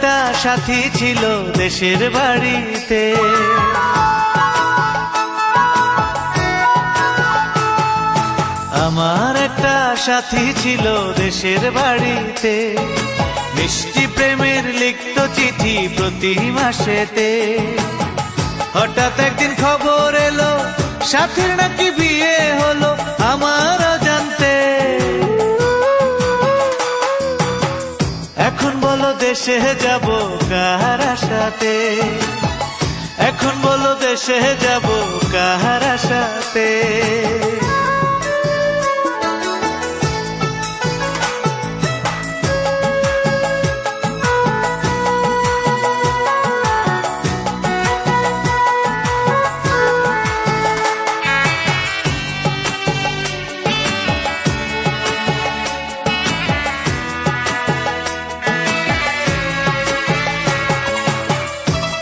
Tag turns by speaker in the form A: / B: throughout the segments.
A: একটা সাথী ছিল দেশের বাড়িতে, আমার একটা সাথী ছিল দেশের বাড়িতে, মিষ্টি প্রেমের লিখত চিঠি প্রতি মাসেতে। হঠাৎ একদিন খবর এলো সাথীর নাকি বিয়ে হলো আমার অজান্তে। এখন বলো দেশে যাব কার আশাতে, এখন বলো দেশে যাব কার আশাতে।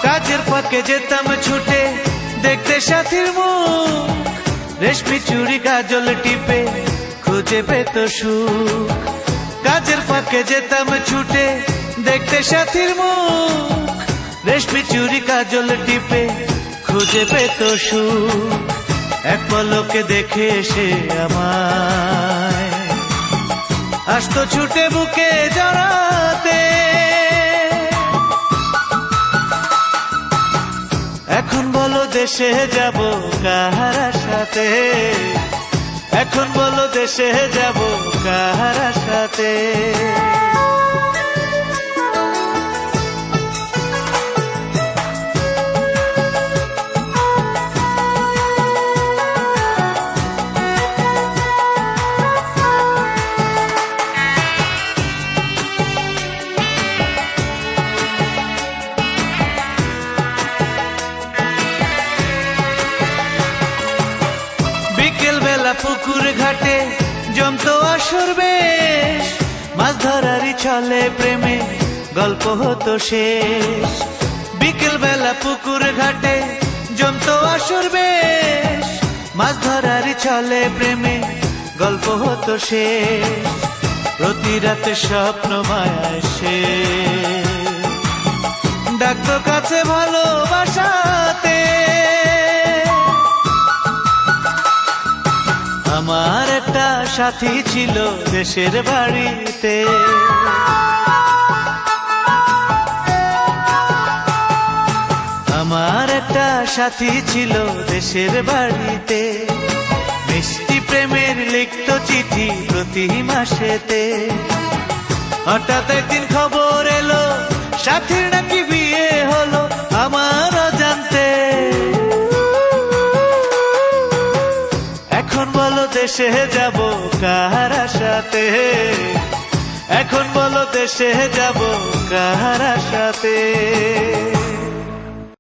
A: কাজের ফাঁকে যেতাম ছুটে দেখতে সাথীর মুখ, রেশমি চুড়ি কাজল টিপে খুঁজে পেত সুখ। কাজের ফাঁকে যেতাম ছুটে দেখতে সাথীর মুখ, রেশমি চুড়ি কাজল টিপে খুঁজে পেত সুখ। এক পলকে দেখে সে আমায় আসতো ছুটে বুকে জড়াতে। এখন বলো দেশে যাব কার আশাতে, এখন বলো দেশে যাব কার আশাতে। বিকেল বেলা পুকুর ঘাটে জমতো আসর বেশ, মাছ ধরারই ছলে প্রেমে গল্প হতো শেষ। বিকেল বেলা পুকুর ঘাটে জমতো আসর বেশ, মাছ ধরারই ছলে প্রেমে গল্প হতো শেষ। প্রতি রাতে স্বপ্ন মায়ায় সে ডাকতো কাছে ভালোবাসাতে। আমার একটা সাথী ছিল দেশের বাড়িতে, আমার একটা সাথী ছিল দেশের বাড়িতে, মিষ্টি প্রেমের লিখত চিঠি প্রতি মাসেতে। হঠাৎ একদিন খবর এলো সাথীর নাকি বিয়ে হলো আমার অজান্তে। এখন বলো দেশে যাব কার আশাতে, এখন বলো দেশে যাব কার আশাতে।